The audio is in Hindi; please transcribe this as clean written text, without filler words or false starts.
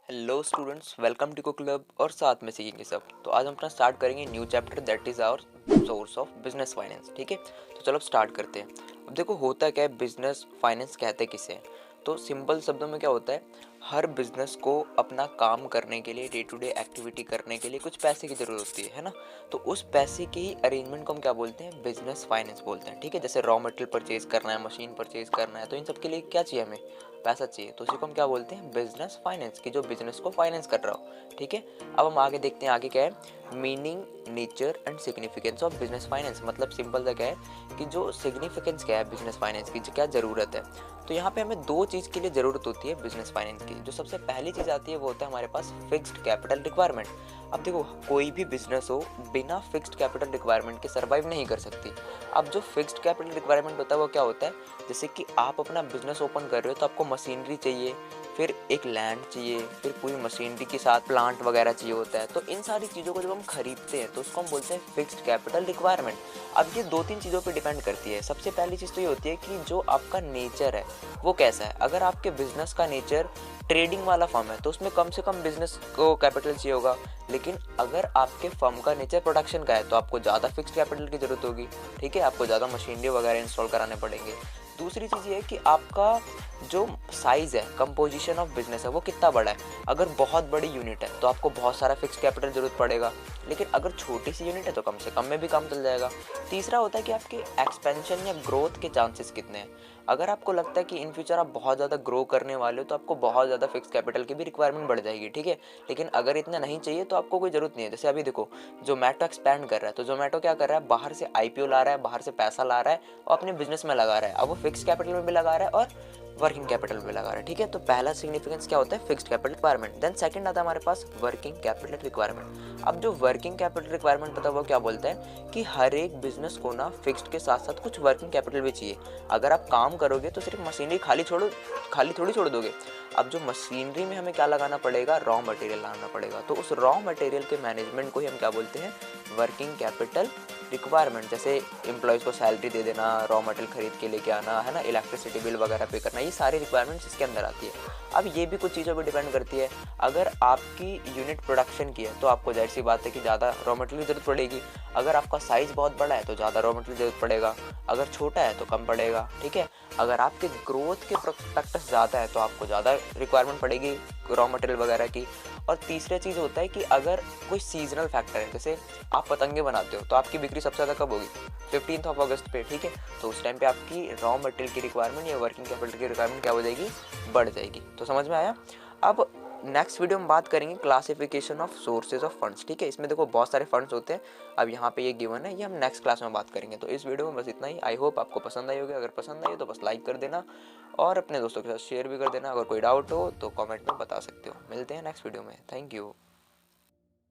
Hello students, welcome to cook club और साथ में सीखेंगे सब। तो आज हम अपना स्टार्ट करेंगे new chapter that is our source of business finance. ठीक है, तो चलो अब स्टार्ट करते हैं। अब देखो होता क्या है, बिजनेस फाइनेंस कहते हैं किसे। तो सिंपल शब्दों में क्या होता है, हर बिजनेस को अपना काम करने के लिए, डे टू डे एक्टिविटी करने के लिए कुछ पैसे की ज़रूरत होती है ना। तो उस पैसे की अरेंजमेंट को हम क्या बोलते हैं, बिजनेस फाइनेंस बोलते हैं। ठीक है, जैसे रॉ मटेरियल परचेज करना है, मशीन परचेज करना है, तो इन सब के लिए क्या चाहिए, हमें पैसा चाहिए। तो उसी को हम क्या बोलते हैं, बिजनेस फाइनेंस, की जो बिजनेस को फाइनेंस कर रहा हो। ठीक है, अब हम आगे देखते हैं, आगे क्या है, meaning, nature and significance of business finance. मतलब सिंपल सा क्या है कि जो सिग्निफिकेंस क्या है बिजनेस फाइनेंस की, क्या ज़रूरत है। तो यहाँ पे हमें दो चीज़ के लिए ज़रूरत होती है बिजनेस फाइनेंस की। जो सबसे पहली चीज़ आती है वो होता है हमारे पास फिक्स्ड कैपिटल रिक्वायरमेंट। अब देखो, कोई भी बिजनेस हो बिना फिक्स्ड कैपिटल रिक्वायरमेंट के सर्वाइव नहीं कर सकती। अब जो फिक्स्ड कैपिटल रिक्वायरमेंट होता है वो क्या होता है, जैसे कि आप अपना बिजनेस ओपन कर रहे हो तो आपको मशीनरी चाहिए, फिर एक लैंड चाहिए, फिर पूरी मशीनरी के साथ प्लांट वगैरह चाहिए होता है। तो इन सारी चीज़ों को जब हम खरीदते हैं तो उसको हम बोलते हैं फिक्स्ड कैपिटल रिक्वायरमेंट। अब ये दो तीन चीज़ों पे डिपेंड करती है। सबसे पहली चीज़ तो ये होती है कि जो आपका नेचर है वो कैसा है। अगर आपके बिजनेस का नेचर ट्रेडिंग वाला फर्म है तो उसमें कम से कम बिजनेस को कैपिटल चाहिए होगा। लेकिन अगर आपके फर्म का नेचर प्रोडक्शन का है तो आपको ज़्यादा फिक्स्ड कैपिटल की ज़रूरत होगी। ठीक है, आपको ज़्यादा मशीनरी वगैरह इंस्टॉल कराने पड़ेंगे। दूसरी चीज़ ये है कि आपका जो साइज़ है, कंपोजिशन ऑफ बिजनेस है, वो कितना बड़ा है। अगर बहुत बड़ी यूनिट है तो आपको बहुत सारा फिक्स्ड कैपिटल ज़रूरत पड़ेगा, लेकिन अगर छोटी सी यूनिट है तो कम से कम में भी काम चल जाएगा। तीसरा होता है कि आपके एक्सपेंशन या ग्रोथ के चांसेस कितने हैं। अगर आपको लगता है कि इन फ्यूचर आप बहुत ज़्यादा ग्रो करने वाले हो तो आपको बहुत ज़्यादा फिक्स कैपिटल की भी रिक्वायरमेंट बढ़ जाएगी। ठीक है, लेकिन अगर इतना नहीं चाहिए तो आपको कोई ज़रूरत नहीं है। जैसे अभी देखो, जोमेटो एक्सपैंड कर रहा है तो जोमेटो क्या कर रहा है, बाहर से आईपीओ ला रहा है, बाहर से पैसा ला रहा है और अपने बिजनेस में लगा रहा है। अब वो फिक्स कैपिटल में भी लगा रहा है और वर्किंग कैपिटल में लगा रहा है। ठीक है, तो पहला सिग्निफिकेंस क्या होता है, fixed capital requirement. Then second आता है हमारे पास वर्किंग कैपिटल रिक्वायरमेंट। अब जो वर्किंग कैपिटल रिक्वायरमेंट पता है वो क्या बोलता है कि हर एक बिजनेस को ना फिक्स्ड के साथ साथ कुछ वर्किंग कैपिटल भी चाहिए। अगर आप काम करोगे तो सिर्फ मशीनरी खाली थोड़ी छोड़ दोगे। अब जो मशीनरी में हमें क्या लगाना पड़ेगा, रॉ मटेरियल लाना पड़ेगा। तो उस रॉ मटेरियल के मैनेजमेंट को ही हम क्या बोलते हैं, वर्किंग कैपिटल रिक्वायरमेंट। जैसे एम्प्लॉयज़ को सैलरी दे देना, रॉ मटेरियल खरीद के लेके आना, है ना, इलेक्ट्रिसिटी बिल वगैरह पे करना, ये सारी रिक्वायरमेंट्स इसके अंदर आती है। अब ये भी कुछ चीज़ों पे डिपेंड करती है। अगर आपकी यूनिट प्रोडक्शन की है तो आपको जाहिर सी बात है कि ज़्यादा रॉ मटेरियल की ज़रूरत पड़ेगी। अगर आपका साइज़ बहुत बड़ा है तो ज़्यादा रॉ मटेरियल ज़रूरत पड़ेगा, अगर छोटा है तो कम पड़ेगा। ठीक है, अगर आपके ग्रोथ के प्रोस्पेक्टस ज़्यादा है तो आपको ज़्यादा रिक्वायरमेंट पड़ेगी रॉ मटेरियल वगैरह की। और तीसरा चीज़ होता है कि अगर कोई सीजनल फैक्टर है, जैसे आप पतंगे बनाते हो तो आपकी बिक्री सबसे ज़्यादा कब होगी, 15th ऑफ अगस्त पे। ठीक है, तो उस टाइम पे आपकी रॉ मटेरियल की रिक्वायरमेंट या वर्किंग कैपिटल की रिक्वायरमेंट क्या हो जाएगी, बढ़ जाएगी। तो समझ में आया। अब नेक्स्ट वीडियो में बात करेंगे classification of sources of funds. ठीक है, इसमें देखो बहुत सारे फंड्स होते हैं। अब यहाँ पे ये गिवन है, ये हम नेक्स्ट क्लास में बात करेंगे। तो इस वीडियो में बस इतना ही। आई होप आपको पसंद आई होगी। अगर पसंद आई तो बस लाइक कर देना और अपने दोस्तों के साथ शेयर भी कर देना। अगर कोई डाउट हो तो कमेंट में बता सकते हो। मिलते हैं नेक्स्ट वीडियो में। Thank you.